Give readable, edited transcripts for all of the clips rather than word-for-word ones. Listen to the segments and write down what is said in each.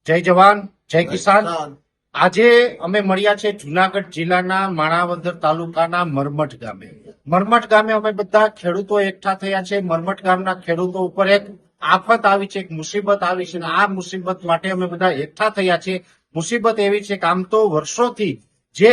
જય જવાન જય કિસાન। આજે અમે મળ્યા છે જુનાગઢ જિલ્લાના માણાવદર તાલુકાના મરમઠ ગામે। મરમઠ ગામે અમે બધા ખેડૂતો એકઠા થયા છે। મરમઠ ગામના ખેડૂતો ઉપર એક આફત આવી છે, એક મુસીબત આવી છે, અને આ મુસીબત માટે અમે બધા એકઠા થયા છે। મુસીબત એવી છે કે આમ તો વર્ષોથી જે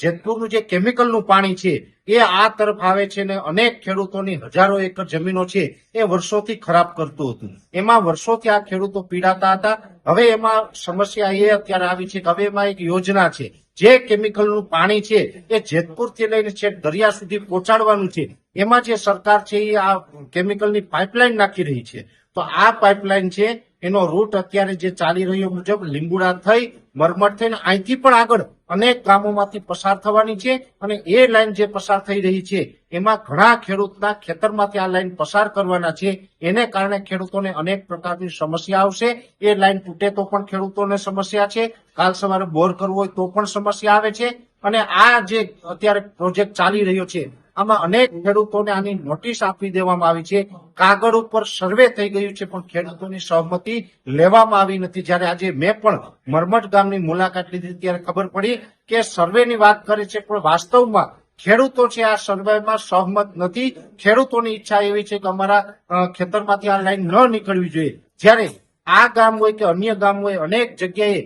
જેતપુરનું જે કેમિકલનું પાણી છે એ આ તરફ આવે છે ને અનેક ખેડૂતોની હજારો એકર જમીનો છે એ વર્ષોથી ખરાબ કરતું હતું। એમાં વર્ષોથી આ ખેડૂતો પીડાતા હતા। હવે એમાં સમસ્યા એ અત્યારે આવી છે કે હવે એમાં એક યોજના છે, જે કેમિકલનું પાણી છે એ જેતપુરથી લઈને છેક દરિયા સુધી પહોંચાડવાનું છે। એમાં જે સરકાર છે એ આ કેમિકલની પાઇપલાઇન નાખી રહી છે। તો આ પાઇપલાઇન છે એનો રૂટ અત્યારે જે ચાલી રહ્યો મુજબ લીંબુડા થઈ મરમઠ થઈને અહીંથી પણ આગળ અનેક ગામોમાંથી પસાર થવાની છે, અને એ લાઈન જે પસાર થઈ રહી છે એમાં ઘણા ખેડૂતના ખેતરમાંથી આ લાઈન પસાર કરવાના છે। એને કારણે ખેડૂતોને અનેક પ્રકારની સમસ્યા આવશે। એ લાઈન તૂટે તો પણ ખેડૂતોને સમસ્યા છે, કાલ સવારે બોર કરવો હોય તો પણ સમસ્યા આવે છે। અને આ જે અત્યારે પ્રોજેક્ટ ચાલી રહ્યો છે આમાં અનેક ખેડૂતોને આની નોટિસ આપી દેવામાં આવી છે। કાગળ ઉપર સર્વે થઈ ગયું છે પણ ખેડૂતોની સહમતિ લેવામાં આવી નથી। જ્યારે આજે મેં પણ મરમઠ ગામની મુલાકાત લીધી ત્યારે ખબર પડી કે સર્વેની વાત કરે છે પણ વાસ્તવમાં ખેડૂતો છે આ સર્વેમાં સહમત નથી। ખેડૂતોની ઈચ્છા એવી છે કે અમારા ખેતરમાંથી આ લાઈન ન નીકળવી જોઈએ। જ્યારે આ ગામ હોય કે અન્ય ગામ હોય અનેક જગ્યાએ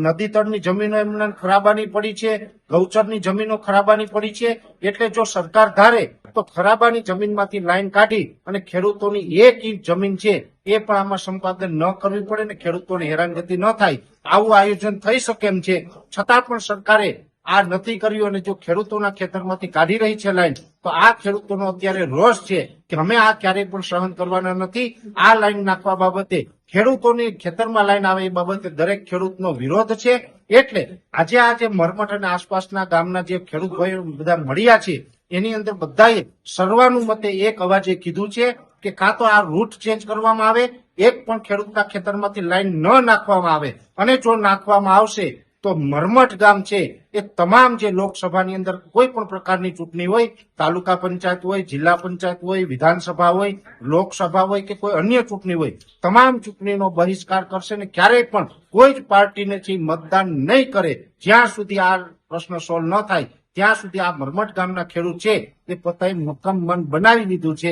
નદી તળની જમીનો એમને ખરાબાની પડી છે, ગૌચરની જમીનો ખરાબાની પડી છે। એટલે જો સરકાર ધારે તો ખરાબાની જમીનમાંથી લાઈન કાઢી અને ખેડૂતોની એક ઇંચ જમીન છે એ પણ આમાં સંપાદન ન કરવી પડે ને ખેડૂતોને હેરાનગતિ ન થાય, આવું આયોજન થઈ શકે એમ છે। છતાં પણ સરકારે આ નથી કર્યું, અને જો ખેડૂતોના ખેતરમાંથી કાઢી રહી છે લાઈન, તો આ ખેડૂતોનો અત્યારે રોષ છે કે અમે આ ક્યારેય પણ સહન કરવાના નથી। આ લાઈન નાખવા બાબતે ખેડૂતોની ખેતરમાં લાઈન આવે એ બાબતે દરેક ખેડૂતનો વિરોધ છે। એટલે આજે મરમઠ અને આસપાસના ગામના જે ખેડૂત ભાઈઓ બધા મળ્યા છે એની અંદર બધાએ સર્વાનુમતે એક અવાજે કીધું છે કે કાં તો આ રૂટ ચેન્જ કરવામાં આવે, એક પણ ખેડૂતના ખેતરમાંથી લાઈન ન નાખવામાં આવે, અને જો નાખવામાં આવશે તો મરમઠ ગામ છે એ તમામ જે લોકસભાની અંદર કોઈ પણ પ્રકારની ચૂંટણી હોય, તાલુકા પંચાયત હોય, જિલ્લા પંચાયત હોય, વિધાનસભા હોય, લોકસભા હોય કે કોઈ અન્ય ચૂંટણી હોય, તમામ ચૂંટણીનો બહિષ્કાર કરશે ને ક્યારેય પણ કોઈ જ પાર્ટીને મતદાન નહીં કરે। જ્યાં સુધી આ પ્રશ્ન સોલ્વ ન થાય ત્યાં સુધી આ મરમઠ ગામના ખેડૂત છે એ પોતાએ મક્કમ મન બનાવી લીધું છે।